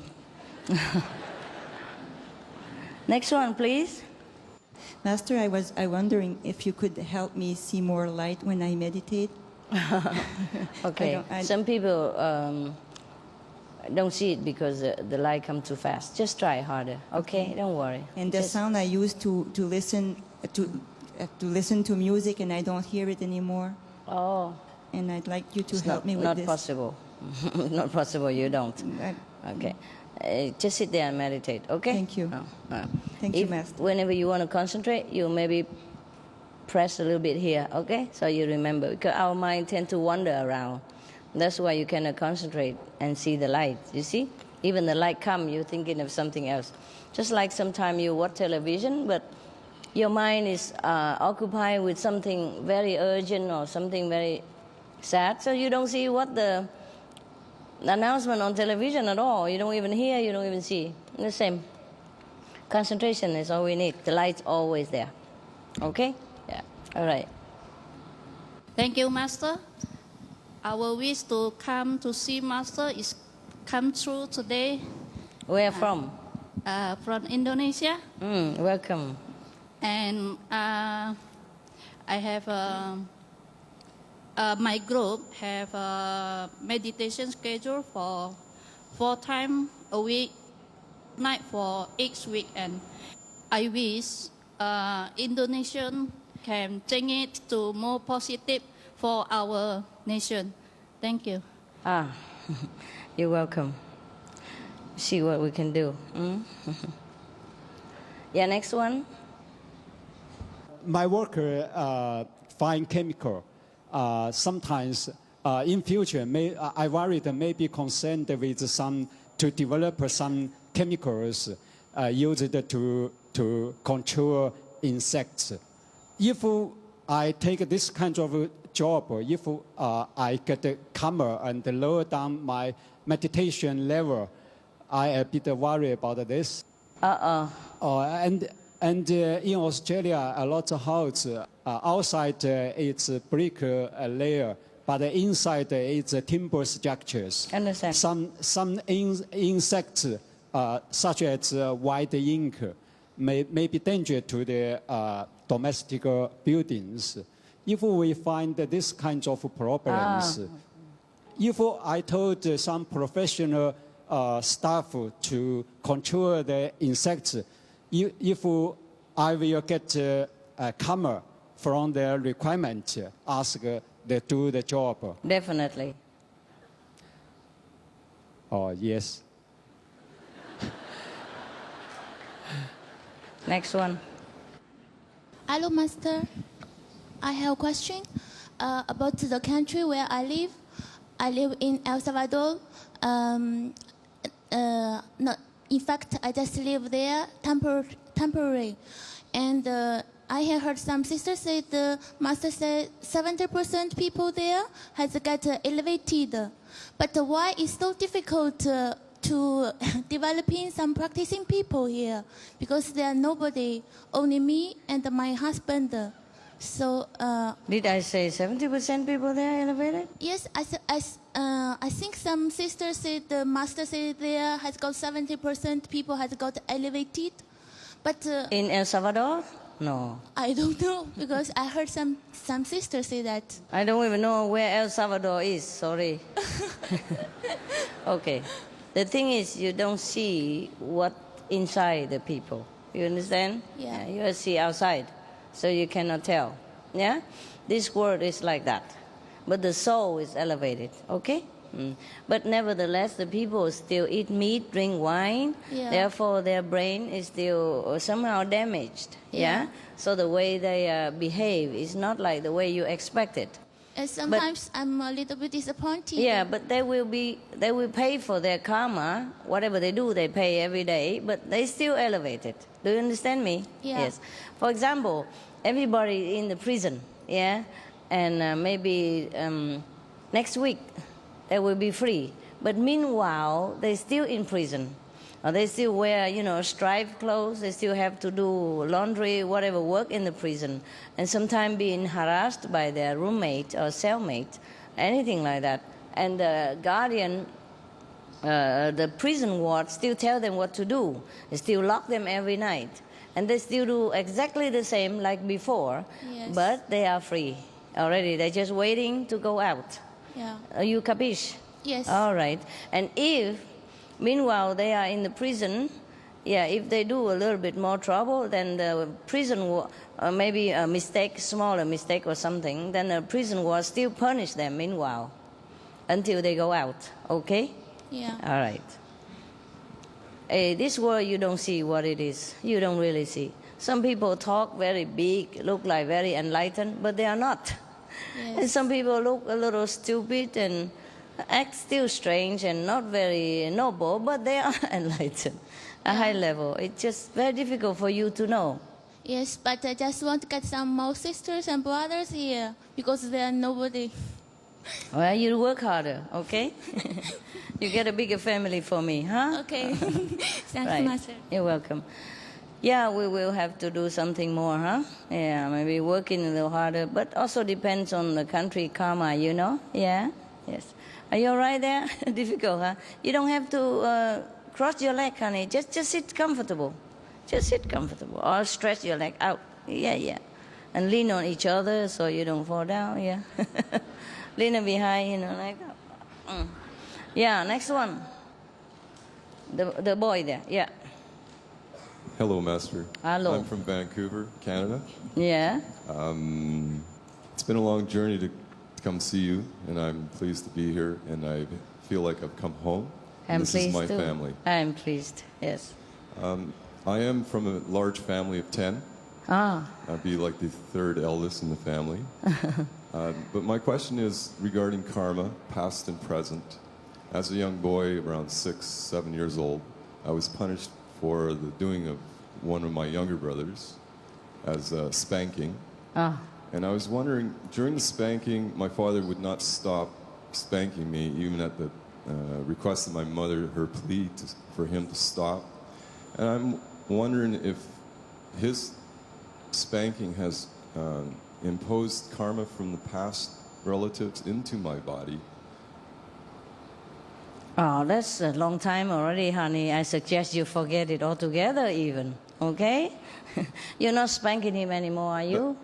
Next one, please. Master, I was wondering if you could help me see more light when I meditate. Okay. Some people don't see it because the light comes too fast. Just try harder. Okay? Don't worry. And the sound I used to listen to music, and I don't hear it anymore. Oh. And I'd like you to It's help me with this. Not possible. Not possible. You don't. Okay. Just sit there and meditate. Okay? Thank you. Thank you, Master. Whenever you want to concentrate, you maybe press a little bit here. Okay? So you remember. Because our mind tends to wander around. That's why you cannot concentrate and see the light. You see? Even the light come, you're thinking of something else. Just like sometimes you watch television, but your mind is occupied with something very urgent or something very sad, so you don't see what the announcement on television at all. You don't even hear, you don't even see. The same. Concentration is all we need. The light's always there. Okay? Yeah. All right. Thank you, Master. Our wish to come to see Master is come true today. Where from? From Indonesia. Welcome. And I have my group have a meditation schedule for 4 times a week, night for each week, and I wish Indonesian can change it to more positive for our nation. Thank you. You're welcome. See what we can do. Yeah, next one. My worker find chemical. Sometimes in future, I worry that may be concerned with to develop some chemicals used to control insects. If I take this kind of job, if I get calmer and lower down my meditation level, I am a bit worried about this. And in Australia, a lot of house, outside it's a brick layer, but inside it's timber structures. Understand. Some insects, such as white ink, may be dangerous to the domestic buildings. If we find this kind of problems, if I told some professional staff to control the insects, if I will get calmer from the requirement, ask they do the job. Definitely. Oh, yes. Next one. Hello, Master. I have a question about the country where I live. I live in El Salvador. In fact, I just live there temporary. And I have heard some sisters say the Master said 70% people there has got elevated. But why is so difficult to developing some practicing people here? Because there are nobody, only me and my husband. So did I say 70% people there elevated? Yes, I think some sisters said the master said there has got 70% people has got elevated, but in El Salvador, no. I don't know because I heard some sisters say that. I don't even know where El Salvador is. Sorry. Okay. The thing is, you don't see what inside the people. You understand? Yeah. You see outside, so you cannot tell. Yeah. This world is like that, but the soul is elevated. Okay. But nevertheless, the people still eat meat, drink wine. Yeah. Therefore, their brain is still somehow damaged. Yeah. So the way they behave is not like the way you expect it. And sometimes I'm a little bit disappointed. Yeah, but they will pay for their karma. Whatever they do, they pay every day. But they still elevate it. Do you understand me? Yeah. Yes. For example, everybody in the prison. Yeah, and maybe next week they will be free. But meanwhile, they're still in prison. They still wear, striped clothes. They still have to do laundry, whatever work in the prison. And sometimes being harassed by their roommate or cellmate, anything like that. And the guardian, the prison ward, still tell them what to do. They still lock them every night. And they still do exactly the same like before. Yes. But they are free already. They're just waiting to go out. Yeah. You capiche? Yes. All right. And if, meanwhile, they are in the prison, if they do a little bit more trouble, then the prison will, maybe a mistake, smaller mistake or something, then the prison will still punish them meanwhile until they go out. Okay? Yeah. All right. This world, you don't see what it is. You don't really see. Some people talk very big, look like very enlightened, but they are not. Yes. And some people look a little stupid and act still strange and not very noble, but they are enlightened, a high level. It's just very difficult for you to know. Yes, but I just want to get some more sisters and brothers here because there are nobody. Well, you work harder, okay? You get a bigger family for me, huh? Okay. Thanks, Right. Master. You're welcome. Yeah, we will have to do something more, huh? Yeah, maybe working a little harder, but also depends on the country karma, Yeah, yes. Are you all right there? Difficult, huh? You don't have to cross your leg, honey. Just sit comfortable. Just sit comfortable. Or stretch your leg out. Yeah. And lean on each other so you don't fall down, yeah. Lean behind, like that. Yeah, next one. The boy there, yeah. Hello, Master. Hello. I'm from Vancouver, Canada. Yeah. It's been a long journey to come see you, and I'm pleased to be here, and I feel like I've come home. I'm this pleased is my too. family. I'm pleased, yes. I am from a large family of 10. I'd be like the third eldest in the family. But my question is regarding karma, past and present. As a young boy, around 6, 7 years old, I was punished for the doing of one of my younger brothers as spanking. And I was wondering, during the spanking, my father would not stop spanking me, even at the request of my mother, her plea for him to stop. And I'm wondering if his spanking has imposed karma from the past relatives into my body. Oh, that's a long time already, honey. I suggest you forget it altogether even, okay? You're not spanking him anymore, are you?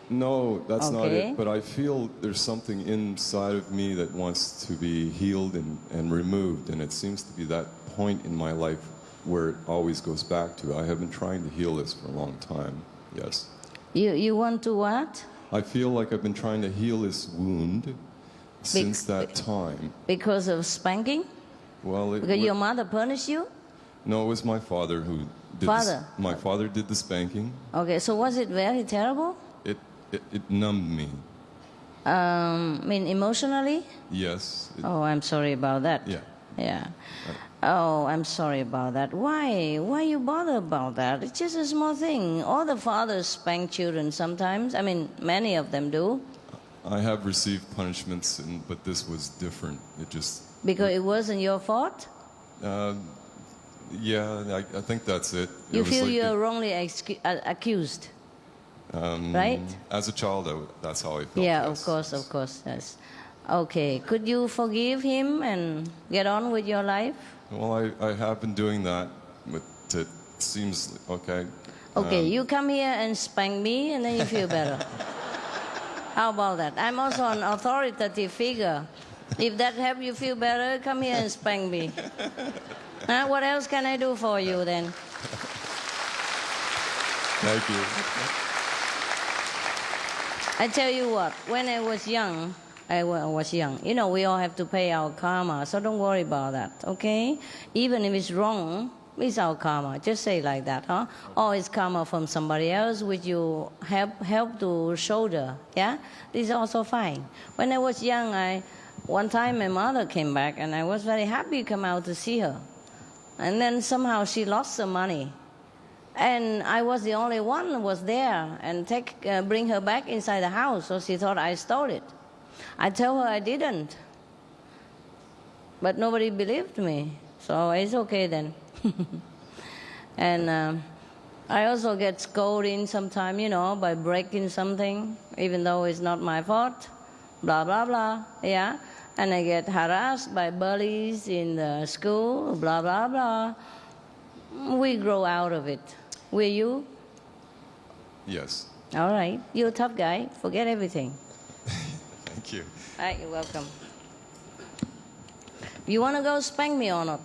No, that's not Okay. it. But I feel there's something inside of me that wants to be healed and removed. And it seems to be that point in my life where it always goes back to. I have been trying to heal this for a long time, yes. You want to what? I feel like I've been trying to heal this wound since that time. Because of spanking? Well, Because your mother punished you? No, it was my father who did Father? My father did the spanking. Okay, so was it very terrible? It numbed me. I mean, emotionally? Yes. Oh, I'm sorry about that. Yeah. Yeah. Oh, I'm sorry about that. Why? Why you bother about that? It's just a small thing. All the fathers spank children sometimes. I mean, many of them do. I have received punishments, but this was different. It just... Because it wasn't your fault? Yeah, I think that's it. You feel you're wrongly accused, right? As a child, that's how I felt. Yeah, yes. of course, yes. Okay, could you forgive him and get on with your life? Well, I have been doing that, but it seems okay. Okay, you come here and spank me and then you feel better. How about that? I'm also an authoritative figure. If that helps you feel better, come here and spank me. What else can I do for you then? Thank you. I tell you what, when I was young, you know, we all have to pay our karma, so don't worry about that, okay? Even if it's wrong, it's our karma. Just say it like that, huh? Or it's karma from somebody else which you help to shoulder, yeah? This is also fine. When I was young, one time my mother came back and I was very happy to come out to see her. And then somehow she lost some money. And I was the only one who was there and bring her back inside the house, so she thought I stole it. I told her I didn't. But nobody believed me, so it's okay then. And I also get scolded sometimes, you know, by breaking something, even though it's not my fault, blah, blah, blah, yeah. And I get harassed by bullies in the school, blah, blah, blah. We grow out of it. Will you? Yes. All right. You're a tough guy. Forget everything. Thank you. All right, you're welcome. You want to go spank me or not?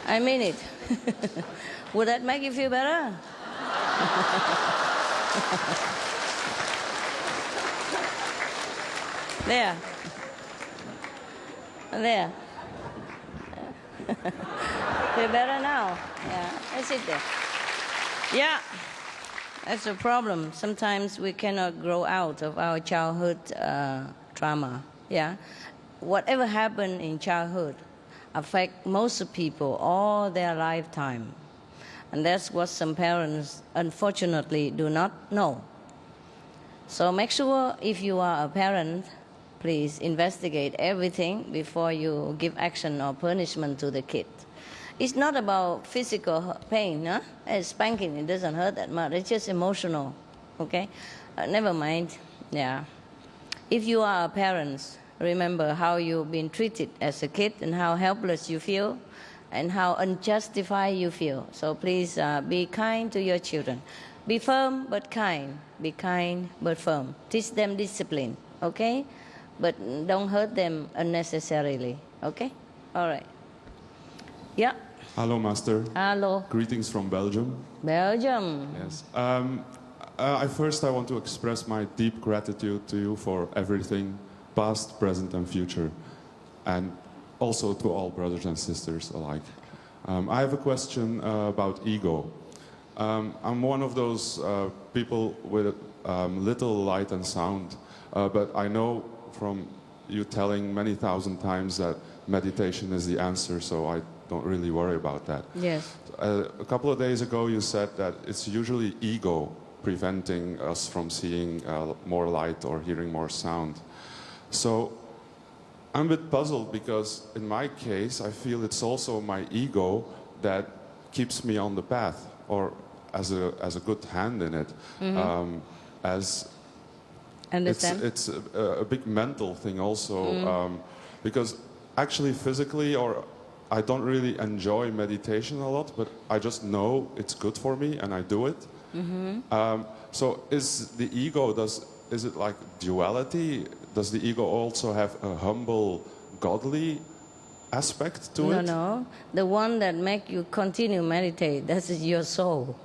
I mean it. Would that make you feel better? There. There. Feel better now? Yeah, let's sit there. Yeah, that's a problem. Sometimes we cannot grow out of our childhood trauma. Yeah, whatever happened in childhood affect most people all their lifetime, and that's what some parents unfortunately do not know. So make sure if you are a parent, please investigate everything before you give action or punishment to the kid. It's not about physical pain, huh? Spanking, it doesn't hurt that much. It's just emotional, okay? Never mind, yeah. If you are a parent, remember how you've been treated as a kid and how helpless you feel and how unjustified you feel. So please be kind to your children. Be firm but kind. Be kind but firm. Teach them discipline, okay? But don't hurt them unnecessarily, okay? All right. Yeah. Hello, Master. Hello. Greetings from Belgium. Belgium. Yes. First, I want to express my deep gratitude to you for everything, past, present, and future, and also to all brothers and sisters alike. I have a question about ego. I'm one of those people with little light and sound, but I know from you telling many thousand times that meditation is the answer, so I don't really worry about that. Yes. A couple of days ago you said that it's usually ego preventing us from seeing more light or hearing more sound. So I'm a bit puzzled because in my case I feel it's also my ego that keeps me on the path, or as a good hand in it. Mm-hmm. It's a big mental thing also, because actually physically, or I don't really enjoy meditation a lot, but I just know it's good for me and I do it. Mm-hmm. So is the ego, is it like duality? Does the ego also have a humble, godly aspect to it? No. The one that make you continue meditate, that is your soul.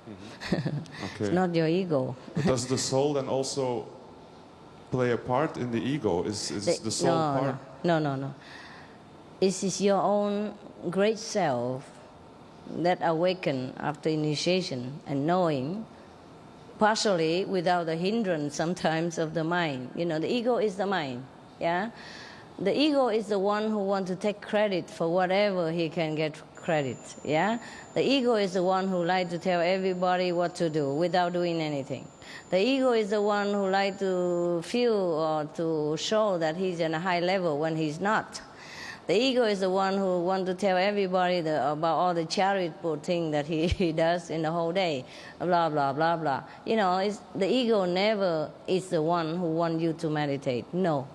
Mm-hmm. Okay. It's not your ego. But does the soul then also play a part in the ego? Is the soul part? No. It is your own great self that awaken after initiation and knowing, partially without the hindrance sometimes of the mind. You know, the ego is the mind, yeah? The ego is the one who wants to take credit for whatever he can get credit, yeah? The ego is the one who likes to tell everybody what to do without doing anything. The ego is the one who likes to feel or to show that he's in a high level when he's not. The ego is the one who wants to tell everybody about all the charitable thing that he does in the whole day, blah, blah, blah, blah. You know, the ego never is the one who wants you to meditate. No.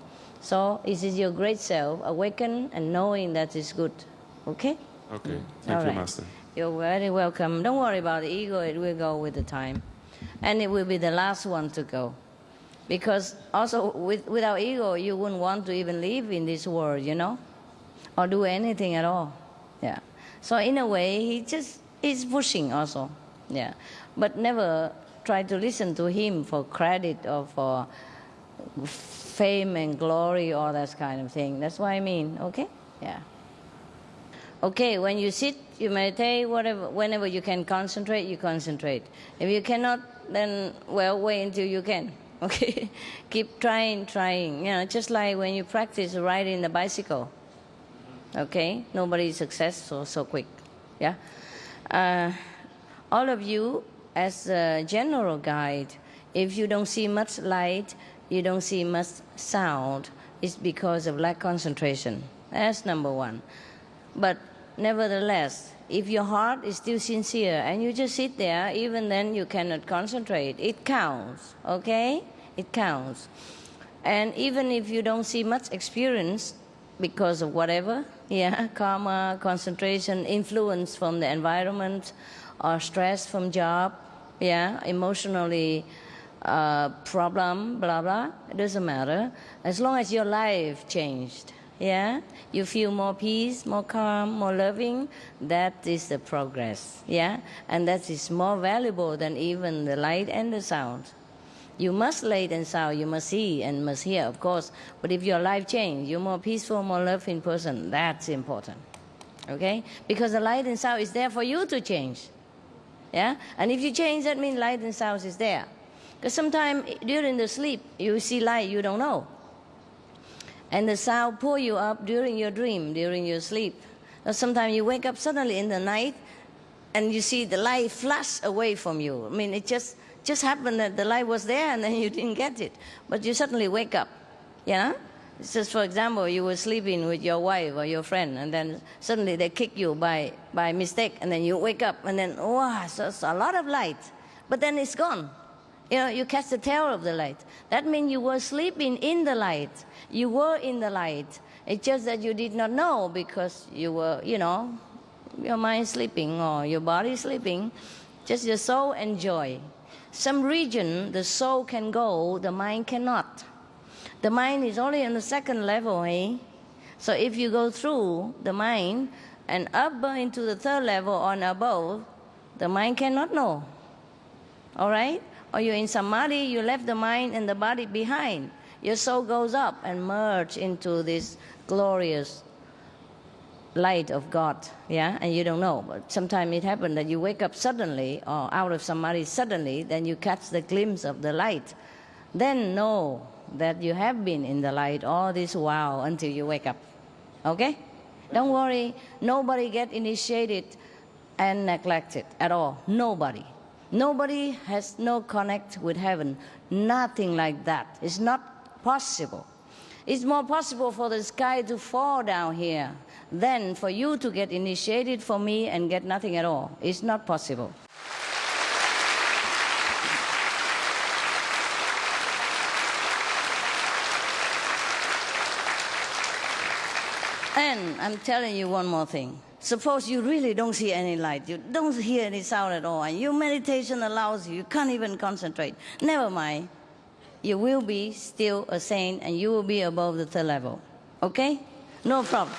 So it is your great self, awaken and knowing that is good. Okay? Okay. Thank you, Master. You're very welcome. Don't worry about the ego. It will go with the time. And it will be the last one to go. Because also without ego, you wouldn't want to even live in this world, you know? Or do anything at all. Yeah. So in a way, he's pushing also. Yeah. But never try to listen to him for credit or for fame and glory or that kind of thing. That's what I mean. Okay? Yeah. Okay, when you sit, you meditate, whenever you can concentrate, you concentrate. If you cannot, then, well, wait until you can. Okay? Keep trying. You know, just like when you practice riding the bicycle. Okay? Nobody is successful so quick. Yeah? All of you, as a general guide, if you don't see much light, you don't see much sound, it's because of lack of concentration. That's number one. But nevertheless, if your heart is still sincere and you just sit there, even then you cannot concentrate. It counts, okay? It counts. And even if you don't see much experience because of whatever, yeah, karma, concentration, influence from the environment, or stress from job, yeah, emotionally problem, blah, blah, it doesn't matter. As long as your life changed, yeah, you feel more peace, more calm, more loving, that is the progress, yeah, and that is more valuable than even the light and the sound. You must light and sound, you must see and must hear, of course, but if your life changed, you're more peaceful, more loving person, that's important, okay, because the light and sound is there for you to change, yeah, and if you change, that means light and sound is there. Because sometimes during the sleep, you see light you don't know. And the sound pull you up during your dream, during your sleep. Or sometimes you wake up suddenly in the night and you see the light flash away from you. I mean, it just happened that the light was there and then you didn't get it. But you suddenly wake up, you know? It's just, for example, you were sleeping with your wife or your friend and then suddenly they kick you by mistake and then you wake up and then, wow, so it's a lot of light. But then it's gone. You know, you catch the tail of the light. That means you were sleeping in the light. You were in the light. It's just that you did not know because you were, you know, your mind sleeping or your body sleeping. Just your soul enjoy. Some region the soul can go, the mind cannot. The mind is only on the second level, eh? So if you go through the mind and up into the third level or above, the mind cannot know. All right? Or you're in samadhi, you left the mind and the body behind. Your soul goes up and merge into this glorious light of God, yeah? And you don't know. But sometimes it happens that you wake up suddenly or out of samadhi suddenly, then you catch the glimpse of the light. Then know that you have been in the light all this while until you wake up. Okay? Don't worry. Nobody get initiated and neglected at all. Nobody. Nobody has no connect with heaven. Nothing like that. It's not possible. It's more possible for the sky to fall down here than for you to get initiated for me and get nothing at all. It's not possible. And I'm telling you one more thing. Suppose you really don't see any light, you don't hear any sound at all, and your meditation allows you can't even concentrate. Never mind. You will be still a saint, and you will be above the third level. Okay? No problem.